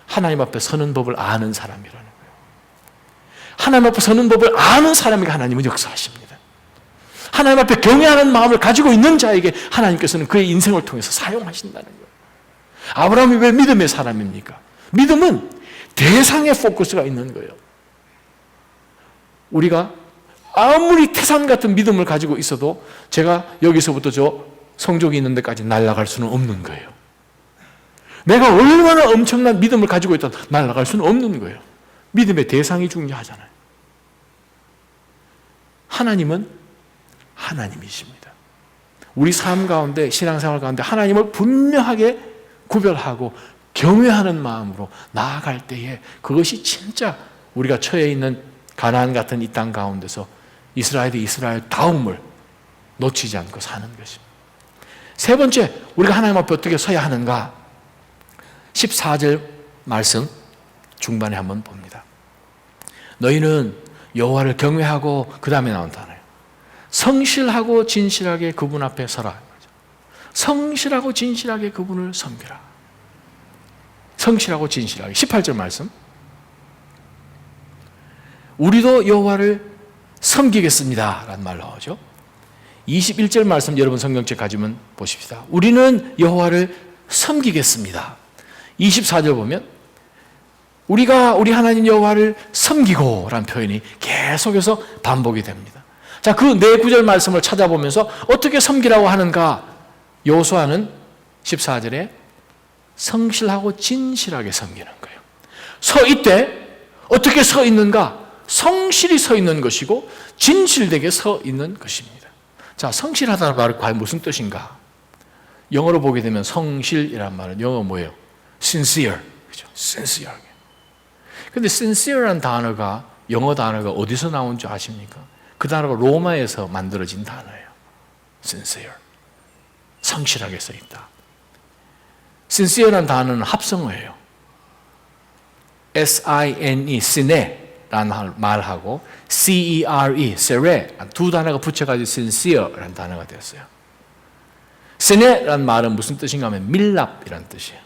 하나님 앞에 서는 법을 아는 사람이라는 거예요. 하나님 앞에 서는 법을 아는 사람에게 하나님은 역사하십니다. 하나님 앞에 경외하는 마음을 가지고 있는 자에게 하나님께서는 그의 인생을 통해서 사용하신다는 거예요. 아브라함이 왜 믿음의 사람입니까? 믿음은 대상에 포커스가 있는 거예요. 우리가 아무리 태산 같은 믿음을 가지고 있어도 제가 여기서부터 저 성족이 있는 데까지 날아갈 수는 없는 거예요. 내가 얼마나 엄청난 믿음을 가지고 있다 날아갈 수는 없는 거예요. 믿음의 대상이 중요하잖아요. 하나님은 하나님이십니다. 우리 삶 가운데, 신앙생활 가운데 하나님을 분명하게 구별하고 경외하는 마음으로 나아갈 때에 그것이 진짜 우리가 처해 있는 가나안 같은 이 땅 가운데서 이스라엘이 이스라엘다움을 놓치지 않고 사는 것입니다. 세 번째, 우리가 하나님 앞에 어떻게 서야 하는가? 14절 말씀 중반에 한번 봅니다. 너희는 여호와를 경외하고, 그 다음에 나온 단어예요. 성실하고 진실하게 그분 앞에 서라. 성실하고 진실하게 그분을 섬기라. 성실하고 진실하게. 18절 말씀. 우리도 여호와를 섬기겠습니다 라는 말 나오죠. 21절 말씀 여러분 성경책 가지면 보십시다. 우리는 여호와를 섬기겠습니다. 24절 보면 우리가 우리 하나님 여호와를 섬기고 라는 표현이 계속해서 반복이 됩니다. 자, 그 네 구절 말씀을 찾아보면서 어떻게 섬기라고 하는가? 여호수아는 14절에 성실하고 진실하게 섬기는 거예요. 서 있되 어떻게 서 있는가? 성실히 서 있는 것이고 진실되게 서 있는 것입니다. 자, 성실하다는 말은 과연 무슨 뜻인가? 영어로 보게 되면 성실이라는 말은 영어 뭐예요? sincere. 그죠? sincere. 근데 sincere란 단어가, 영어 단어가 어디서 나온 줄 아십니까? 그 단어가 로마에서 만들어진 단어예요. sincere. 성실하게 써 있다. sincere란 단어는 합성어예요. S-I-N-E, sine라는 말하고 C-E-R-E, sere, 두 단어가 붙여가지고 sincere라는 단어가 됐어요. sine라는 말은 무슨 뜻인가 하면 밀랍이라는 뜻이에요.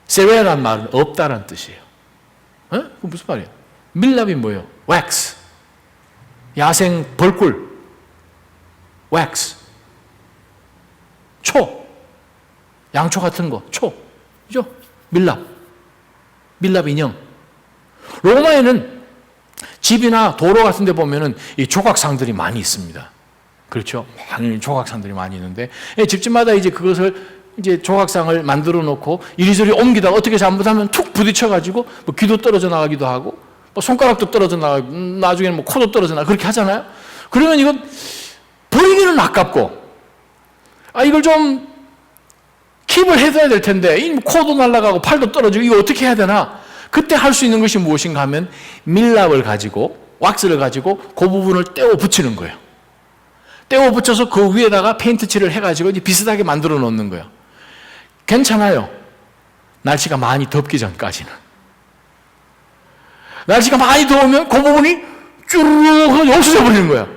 sere라는 말은 없다라는 뜻이에요. 그 무슨 말이에요? 밀랍이 뭐예요? wax, 야생 벌꿀, wax, 초, 양초 같은 거, 초, 그죠? 밀랍, 밀랍 인형. 로마에는 집이나 도로 같은 데 보면은 이 조각상들이 많이 있습니다. 그렇죠? 많은 조각상들이 많이 있는데, 집집마다 이제 그것을 이제 조각상을 만들어 놓고 이리저리 옮기다가 어떻게 잘못하면 툭 부딪혀가지고 뭐 귀도 떨어져 나가기도 하고, 뭐 손가락도 떨어져 나가고, 나중에는 뭐 코도 떨어져 나가고 그렇게 하잖아요? 그러면 이건 버리기는 아깝고, 이걸 좀 킵을 해둬야 될 텐데, 이 코도 날아가고 팔도 떨어지고 이거 어떻게 해야 되나? 그때 할 수 있는 것이 무엇인가 하면 밀랍을 가지고, 왁스를 가지고 그 부분을 떼어 붙이는 거예요. 떼어 붙여서 그 위에다가 페인트 칠을 해가지고 이제 비슷하게 만들어 놓는 거예요. 괜찮아요. 날씨가 많이 덥기 전까지는. 날씨가 많이 더우면 그 부분이 쭈르륵 없어져 버리는 거예요.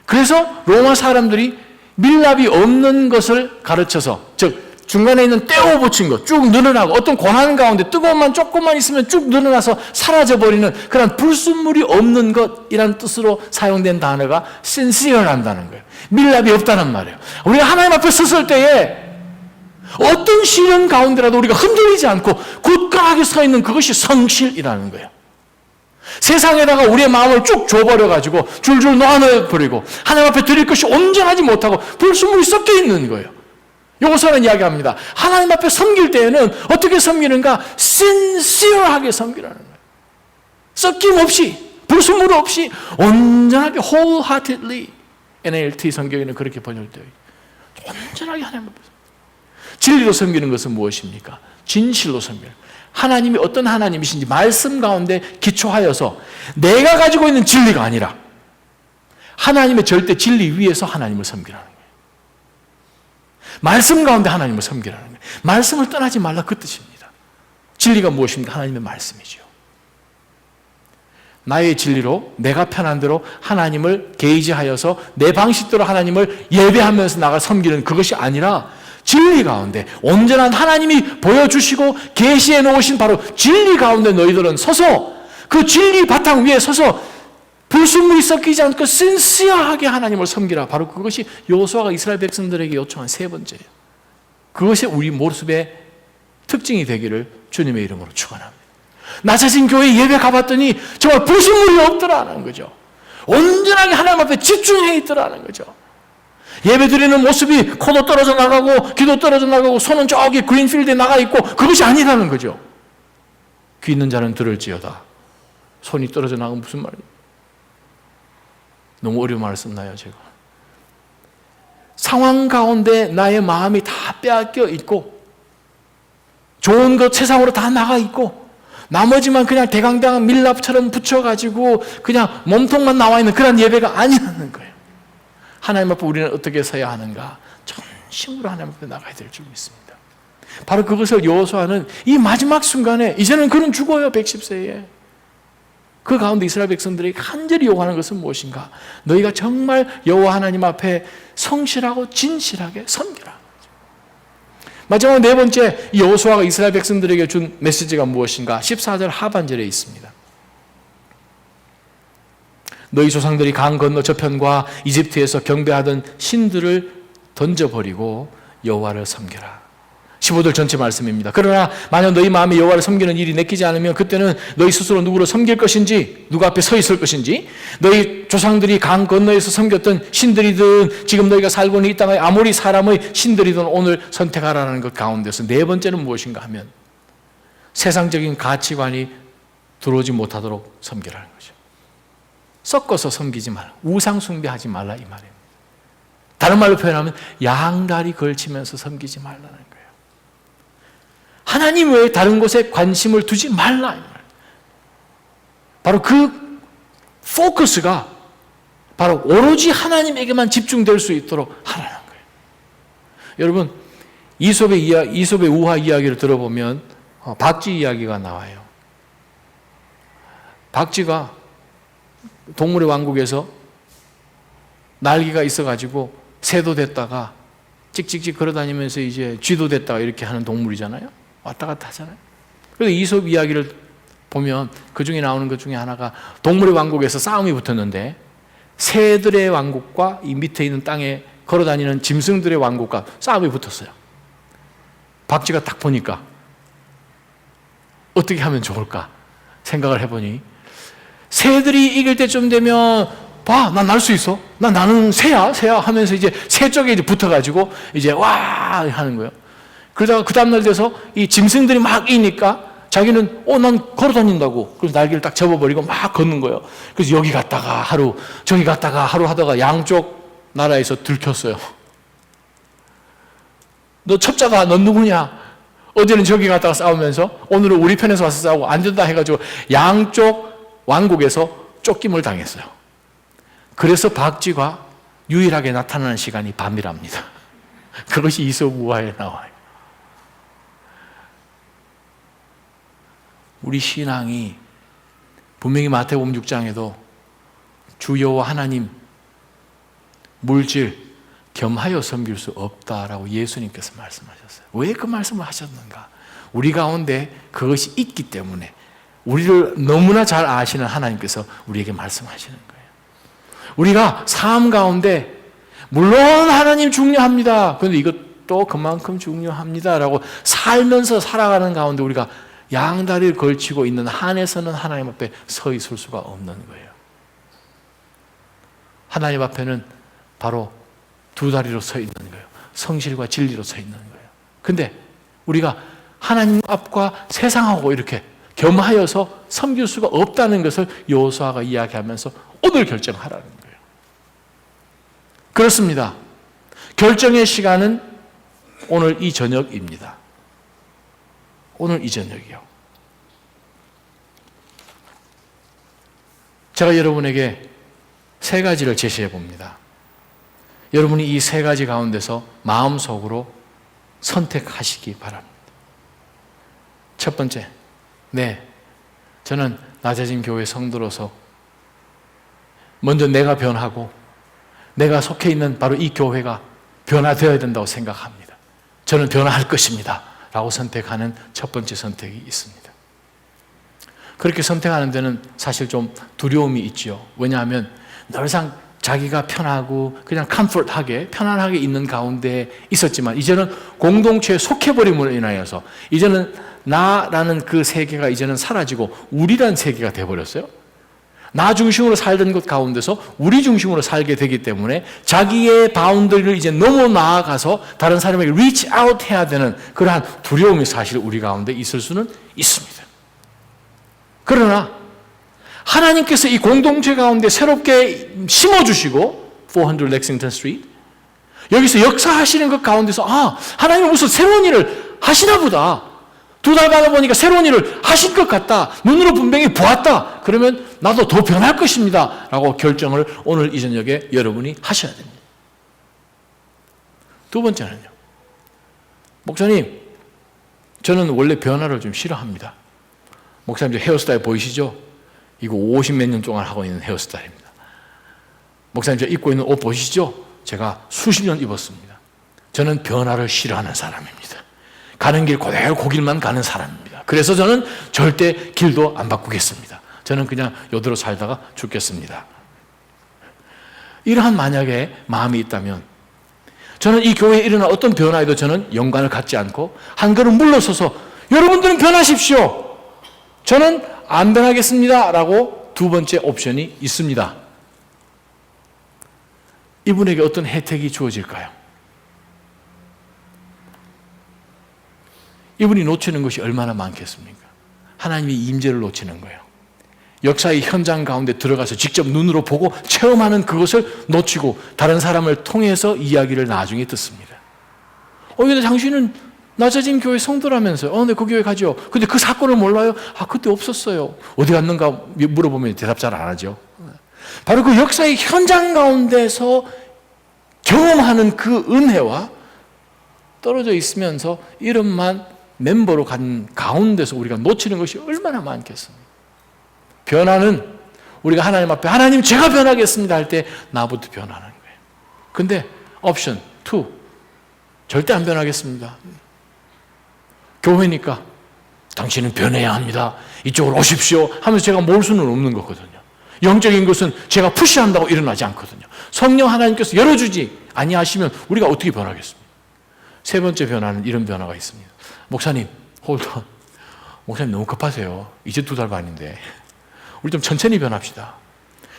그래서 로마 사람들이 밀랍이 없는 것을 가르쳐서, 즉 중간에 있는 떼어 붙인 것, 쭉 늘어나고 어떤 고난 가운데 뜨거운만 조금만 있으면 쭉 늘어나서 사라져버리는 그런 불순물이 없는 것이라는 뜻으로 사용된 단어가 sincere한다는 거예요. 밀랍이 없다는 말이에요. 우리가 하나님 앞에 섰을 때에 어떤 시련 가운데라도 우리가 흔들리지 않고 굳건하게 서 있는 그것이 성실이라는 거예요. 세상에다가 우리의 마음을 쭉 줘버려가지고 줄줄 놓아버리고 하나님 앞에 드릴 것이 온전하지 못하고 불순물이 섞여 있는 거예요. 요거서는 이야기합니다. 하나님 앞에 섬길 때에는 어떻게 섬기는가? sincere하게 섬기라는 거예요. 섞임 없이, 불순물 없이 온전하게 wholeheartedly, NLT 성경에는 그렇게 번역되어 있어요. 온전하게 하나님 앞에 진리로 섬기는 것은 무엇입니까? 진실로 섬기는, 하나님이 어떤 하나님이신지 말씀 가운데 기초하여서 내가 가지고 있는 진리가 아니라 하나님의 절대 진리 위에서 하나님을 섬기라는 거예요. 말씀 가운데 하나님을 섬기라는 거예요. 말씀을 떠나지 말라, 그 뜻입니다. 진리가 무엇입니까? 하나님의 말씀이죠. 나의 진리로 내가 편한 대로 하나님을 게이지하여서 내 방식대로 하나님을 예배하면서 나가 섬기는 그것이 아니라 진리 가운데 온전한 하나님이 보여주시고 계시해 놓으신 바로 진리 가운데 너희들은 서서 그 진리 바탕 위에 서서 불순물이 섞이지 않고 신시하게 하나님을 섬기라. 바로 그것이 여호수아가 이스라엘 백성들에게 요청한 세 번째예요. 그것이 우리 모습의 특징이 되기를 주님의 이름으로 축원합니다. 낮아진 교회 예배 가봤더니 정말 불순물이 없더라는 거죠. 온전하게 하나님 앞에 집중해 있더라는 거죠. 예배 드리는 모습이 코도 떨어져 나가고 귀도 떨어져 나가고 손은 저기 그린필드에 나가 있고 그것이 아니라는 거죠. 귀 있는 자는 들을지어다. 손이 떨어져 나가면 무슨 말이에요? 너무 어려운 말을 썼나요, 제가? 상황 가운데 나의 마음이 다 빼앗겨 있고 좋은 것 세상으로 다 나가 있고 나머지만 그냥 대강대강 밀랍처럼 붙여가지고 그냥 몸통만 나와 있는 그런 예배가 아니라는 거예요. 하나님 앞에 우리는 어떻게 서야 하는가? 전심으로 하나님 앞에 나가야 될 줄 믿습니다. 바로 그것을 여호수아는 이 마지막 순간에 이제는 그는 죽어요, 110세에. 그 가운데 이스라엘 백성들에게 간절히 요구하는 것은 무엇인가? 너희가 정말 여호와 하나님 앞에 성실하고 진실하게 섬기라. 마지막 네 번째, 여호수아가 이스라엘 백성들에게 준 메시지가 무엇인가? 14절 하반절에 있습니다. 너희 조상들이 강 건너 저편과 이집트에서 경배하던 신들을 던져버리고 여호와를 섬겨라. 15절 전체 말씀입니다. 그러나 만약 너희 마음에 여호와를 섬기는 일이 내키지 않으면 그때는 너희 스스로 누구를 섬길 것인지 누구 앞에 서 있을 것인지 너희 조상들이 강 건너에서 섬겼던 신들이든 지금 너희가 살고 있는 이 땅의 아모리 사람의 신들이든 오늘 선택하라는 것 가운데서 네 번째는 무엇인가 하면 세상적인 가치관이 들어오지 못하도록 섬기라는 거죠. 섞어서 섬기지 말라. 우상 숭배하지 말라 이 말입니다. 다른 말로 표현하면 양다리 걸치면서 섬기지 말라는 거예요. 하나님 외에 다른 곳에 관심을 두지 말라. 바로 그 포커스가 바로 오로지 하나님에게만 집중될 수 있도록 하라는 거예요. 여러분, 이솝의 우화 이야기를 들어보면 박쥐 이야기가 나와요. 박쥐가 동물의 왕국에서 날개가 있어가지고 새도 됐다가 찍찍찍 걸어다니면서 이제 쥐도 됐다가 이렇게 하는 동물이잖아요. 왔다 갔다 하잖아요. 그래서 이솝 이야기를 보면 그 중에 나오는 것 중에 하나가 동물의 왕국에서 싸움이 붙었는데 새들의 왕국과 이 밑에 있는 땅에 걸어다니는 짐승들의 왕국과 싸움이 붙었어요. 박쥐가 딱 보니까 어떻게 하면 좋을까 생각을 해보니 새들이 이길 때쯤 되면 봐, 난 날 수 있어. 나는 새야 하면서 이제 새 쪽에 이제 붙어가지고 이제 와 하는 거예요. 그러다가 그 다음날 돼서 이 짐승들이 막 이니까 자기는 난 걸어다닌다고. 그래서 날개를 딱 접어버리고 막 걷는 거예요. 그래서 여기 갔다가 하루, 저기 갔다가 하루 하다가 양쪽 나라에서 들켰어요. 너 첩자가 넌 누구냐? 어제는 저기 갔다가 싸우면서 오늘은 우리 편에서 와서 싸우고 안 된다 해가지고 양쪽 왕국에서 쫓김을 당했어요. 그래서 박쥐가 유일하게 나타나는 시간이 밤이랍니다. 그것이 이솝 우화에 나와요. 우리 신앙이 분명히 마태복음 6장에도 주 여호와 하나님 물질 겸하여 섬길 수 없다라고 예수님께서 말씀하셨어요. 왜 그 말씀을 하셨는가? 우리 가운데 그것이 있기 때문에 우리를 너무나 잘 아시는 하나님께서 우리에게 말씀하시는 거예요. 우리가 삶 가운데 물론 하나님 중요합니다. 그런데 이것도 그만큼 중요합니다라고 살면서 살아가는 가운데 우리가 양다리를 걸치고 있는 한에서는 하나님 앞에 서 있을 수가 없는 거예요. 하나님 앞에는 바로 두 다리로 서 있는 거예요. 성실과 진리로 서 있는 거예요. 근데 우리가 하나님 앞과 세상하고 이렇게 겸하여서 섬길 수가 없다는 것을 여호수아가 이야기하면서 오늘 결정하라는 거예요. 그렇습니다. 결정의 시간은 오늘 이 저녁입니다. 오늘 이 저녁이요. 제가 여러분에게 세 가지를 제시해 봅니다. 여러분이 이 세 가지 가운데서 마음속으로 선택하시기 바랍니다. 첫 번째, 저는 낮아진 교회 성도로서 먼저 내가 변하고 내가 속해 있는 바로 이 교회가 변화되어야 된다고 생각합니다. 저는 변화할 것입니다 라고 선택하는 첫 번째 선택이 있습니다. 그렇게 선택하는 데는 사실 좀 두려움이 있죠. 왜냐하면 늘상 자기가 편하고 그냥 컴포트하게 편안하게 있는 가운데 있었지만 이제는 공동체에 속해버림으로 인하여서 이제는 나라는 그 세계가 이제는 사라지고 우리란 세계가 돼버렸어요. 나 중심으로 살던 것 가운데서 우리 중심으로 살게 되기 때문에 자기의 바운더리를 이제 넘어 나아가서 다른 사람에게 리치 아웃 해야 되는 그러한 두려움이 사실 우리 가운데 있을 수는 있습니다. 그러나 하나님께서 이 공동체 가운데 새롭게 심어주시고 400 렉싱턴 스트리트 여기서 역사하시는 것 가운데서 하나님은 무슨 새로운 일을 하시나 보다. 2달 가다 보니까 새로운 일을 하실 것 같다. 눈으로 분명히 보았다. 그러면 나도 더 변할 것입니다 라고 결정을 오늘 이 저녁에 여러분이 하셔야 됩니다. 두 번째는요, 목사님, 저는 원래 변화를 좀 싫어합니다. 목사님, 저 헤어스타일 보이시죠? 이거 50몇 년 동안 하고 있는 헤어스타일입니다. 목사님, 저 입고 있는 옷 보시죠? 제가 수십 년 입었습니다. 저는 변화를 싫어하는 사람입니다. 가는 길 그대로 그 길만 가는 사람입니다. 그래서 저는 절대 길도 안 바꾸겠습니다. 저는 그냥 요대로 살다가 죽겠습니다. 이러한 만약에 마음이 있다면 저는 이 교회에 일어난 어떤 변화에도 저는 연관을 갖지 않고 한 걸음 물러서서 여러분들은 변하십시오. 저는 안 변하겠습니다 라고 두 번째 옵션이 있습니다. 이분에게 어떤 혜택이 주어질까요? 이분이 놓치는 것이 얼마나 많겠습니까? 하나님의 임재를 놓치는 거예요. 역사의 현장 가운데 들어가서 직접 눈으로 보고 체험하는 그것을 놓치고 다른 사람을 통해서 이야기를 나중에 듣습니다. 근데 당신은 낮아진 교회 성도라면서요. 네, 그 교회 가죠. 근데 그 사건을 몰라요? 그때 없었어요. 어디 갔는가 물어보면 대답 잘 안 하죠. 바로 그 역사의 현장 가운데서 경험하는 그 은혜와 떨어져 있으면서 이름만 멤버로 간 가운데서 우리가 놓치는 것이 얼마나 많겠습니까? 변화는 우리가 하나님 앞에 하나님 제가 변하겠습니다 할 때 나부터 변하는 거예요. 근데 옵션 2 절대 안 변하겠습니다. 교회니까 당신은 변해야 합니다. 이쪽으로 오십시오 하면서 제가 모을 수는 없는 거거든요. 영적인 것은 제가 푸시한다고 일어나지 않거든요. 성령 하나님께서 열어주지 아니하시면 우리가 어떻게 변하겠습니까? 세 번째 변화는 이런 변화가 있습니다. 목사님, 홀던. 목사님 너무 급하세요. 이제 2달 반인데. 우리 좀 천천히 변합시다.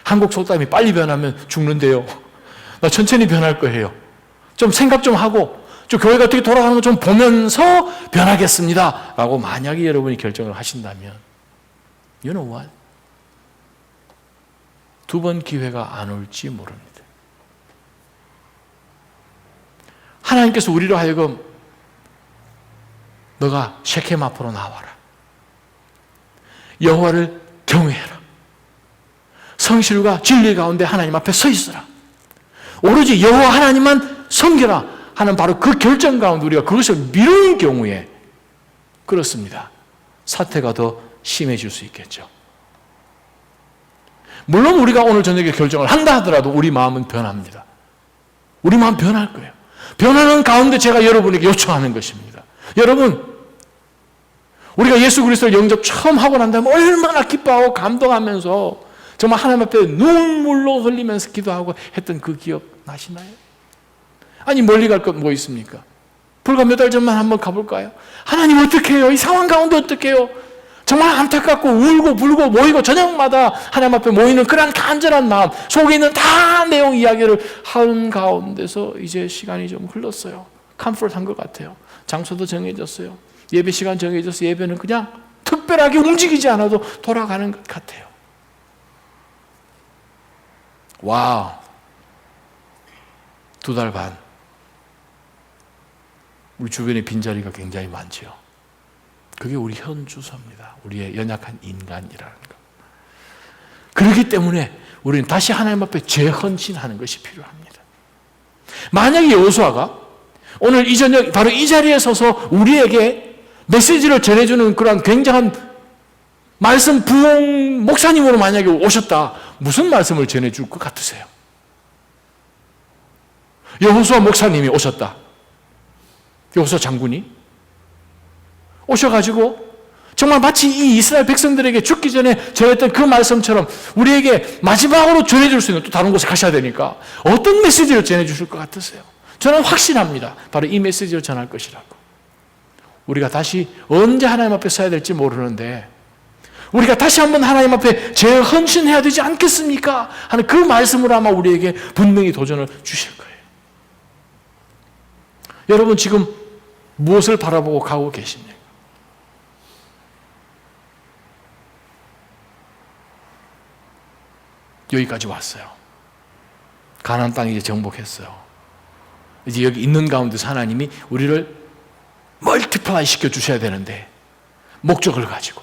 한국 속담이 빨리 변하면 죽는데요. 나 천천히 변할 거예요. 좀 생각 좀 하고 좀 교회가 어떻게 돌아가는 거 좀 보면서 변하겠습니다 라고 만약에 여러분이 결정을 하신다면 You know what? 2번 기회가 안 올지 모릅니다. 하나님께서 우리로 하여금 너가 셰kem 앞으로 나와라. 여호와를 경외해라. 성실과 진리 가운데 하나님 앞에 서 있으라. 오로지 여호와 하나님만 섬겨라 하는 바로 그 결정 가운데 우리가 그것을 미루는 경우에 그렇습니다. 사태가 더 심해질 수 있겠죠. 물론 우리가 오늘 저녁에 결정을 한다 하더라도 우리 마음은 변합니다. 우리 마음 변할 거예요. 변하는 가운데 제가 여러분에게 요청하는 것입니다. 여러분, 우리가 예수 그리스도를 영접 처음 하고 난 다음에 얼마나 기뻐하고 감동하면서 정말 하나님 앞에 눈물로 흘리면서 기도하고 했던 그 기억 나시나요? 아니 멀리 갈 것 뭐 있습니까? 불과 몇 달 전만 한번 가볼까요? 하나님 어떻게 해요? 이 상황 가운데 어떻게 해요? 정말 안타깝고 울고 불고 모이고 저녁마다 하나님 앞에 모이는 그런 간절한 마음 속에 있는 다 내용 이야기를 하는 가운데서 이제 시간이 좀 흘렀어요. 컴포트한 것 같아요. 장소도 정해졌어요. 예배 시간 정해져서 예배는 그냥 특별하게 움직이지 않아도 돌아가는 것 같아요. 와우, 2달 반. 우리 주변에 빈자리가 굉장히 많지요. 그게 우리 현주소입니다. 우리의 연약한 인간이라는 것. 그렇기 때문에 우리는 다시 하나님 앞에 재헌신하는 것이 필요합니다. 만약에 여호수아가 오늘 이 저녁 바로 이 자리에 서서 우리에게 메시지를 전해주는 그런 굉장한 말씀 부흥 목사님으로 만약에 오셨다. 무슨 말씀을 전해줄 것 같으세요? 여호수아 목사님이 오셨다. 여호수아 장군이 오셔가지고 정말 마치 이 이스라엘 백성들에게 죽기 전에 전했던 그 말씀처럼 우리에게 마지막으로 전해줄 수 있는 또 다른 곳에 가셔야 되니까 어떤 메시지를 전해주실 것 같으세요? 저는 확신합니다. 바로 이 메시지를 전할 것이라고. 우리가 다시 언제 하나님 앞에 서야 될지 모르는데 우리가 다시 한번 하나님 앞에 재헌신해야 되지 않겠습니까? 하는 그 말씀으로 아마 우리에게 분명히 도전을 주실 거예요. 여러분 지금 무엇을 바라보고 가고 계십니까? 여기까지 왔어요. 가나안 땅 이제 정복했어요. 이제 여기 있는 가운데서 하나님이 우리를 멀티플라이 시켜 주셔야 되는데 목적을 가지고.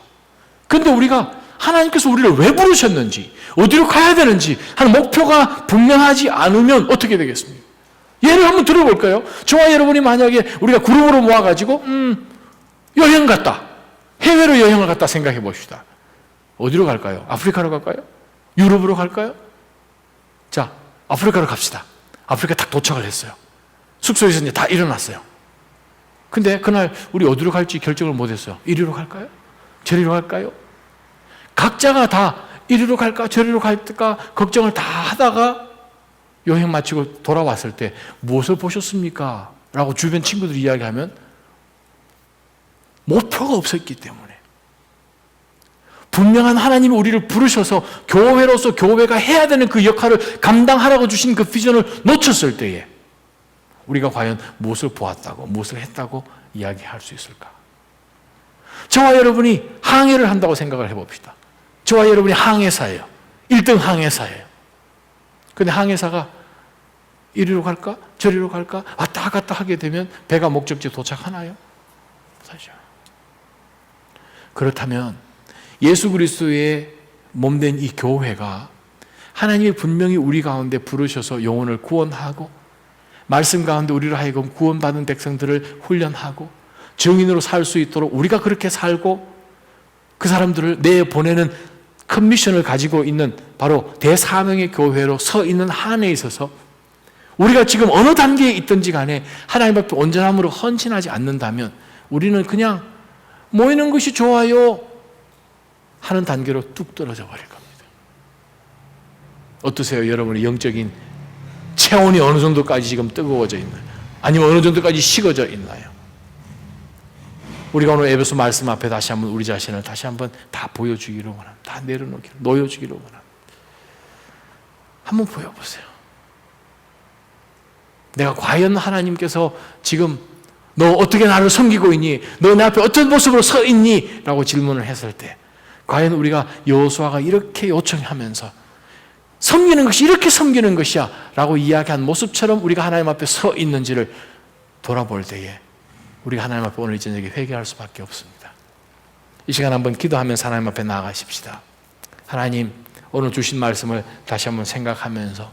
근데 우리가 하나님께서 우리를 왜 부르셨는지 어디로 가야 되는지 하는 목표가 분명하지 않으면 어떻게 되겠습니까? 예를 한번 들어볼까요? 저와 여러분이 만약에 우리가 그룹으로 모아가지고 여행 갔다. 해외로 여행을 갔다 생각해 봅시다. 어디로 갈까요? 아프리카로 갈까요? 유럽으로 갈까요? 자, 아프리카로 갑시다. 아프리카 딱 도착을 했어요. 숙소에서 이제 다 일어났어요. 근데 그날 우리 어디로 갈지 결정을 못했어요. 이리로 갈까요? 저리로 갈까요? 각자가 다 이리로 갈까 저리로 갈까 걱정을 다 하다가 여행 마치고 돌아왔을 때 무엇을 보셨습니까? 라고 주변 친구들이 이야기하면 목표가 없었기 때문에 분명한 하나님이 우리를 부르셔서 교회로서 교회가 해야 되는 그 역할을 감당하라고 주신 그 비전을 놓쳤을 때에 우리가 과연 무엇을 보았다고 무엇을 했다고 이야기할 수 있을까? 저와 여러분이 항해를 한다고 생각을 해봅시다. 저와 여러분이 항해사예요. 1등 항해사예요. 근데 항해사가 이리로 갈까 저리로 갈까 왔다 갔다 하게 되면 배가 목적지에 도착하나요? 하죠. 그렇다면 예수 그리스도의 몸된 이 교회가 하나님이 분명히 우리 가운데 부르셔서 영혼을 구원하고 말씀 가운데 우리를 하여금 구원받은 백성들을 훈련하고 증인으로 살 수 있도록 우리가 그렇게 살고 그 사람들을 내보내는 큰 미션을 가지고 있는 바로 대사명의 교회로 서 있는 한에 있어서 우리가 지금 어느 단계에 있든지 간에 하나님 앞에 온전함으로 헌신하지 않는다면 우리는 그냥 모이는 것이 좋아요 하는 단계로 뚝 떨어져 버릴 겁니다. 어떠세요? 여러분의 영적인 체온이 어느 정도까지 지금 뜨거워져 있나요? 아니면 어느 정도까지 식어져 있나요? 우리가 오늘 에베소 말씀 앞에 다시 한번 우리 자신을 다시 한번 다 보여주기로 원합니다. 다 내려놓기로, 놓여주기로 원합니다. 한번 보여보세요. 내가 과연 하나님께서 지금 너 어떻게 나를 섬기고 있니? 너 내 앞에 어떤 모습으로 서 있니? 라고 질문을 했을 때 과연 우리가 여호수아가 이렇게 요청하면서 섬기는 것이 이렇게 섬기는 것이야 라고 이야기한 모습처럼 우리가 하나님 앞에 서 있는지를 돌아볼 때에 우리가 하나님 앞에 오늘 이 저녁에 회개할 수밖에 없습니다. 이 시간 한번 기도하면서 하나님 앞에 나아가십시다. 하나님, 오늘 주신 말씀을 다시 한번 생각하면서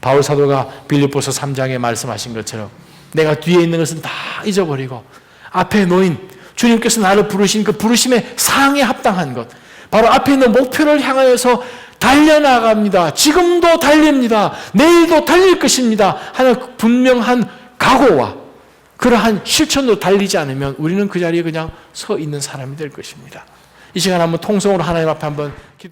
바울 사도가 빌립보서 3장에 말씀하신 것처럼 내가 뒤에 있는 것은 다 잊어버리고 앞에 놓인 주님께서 나를 부르신 그 부르심의 상에 합당한 것, 바로 앞에 있는 목표를 향하여서 달려나갑니다. 지금도 달립니다. 내일도 달릴 것입니다 하는 분명한 각오와 그러한 실천으로 달리지 않으면 우리는 그 자리에 그냥 서 있는 사람이 될 것입니다. 이 시간 한번 통성으로 하나님 앞에 한번 기도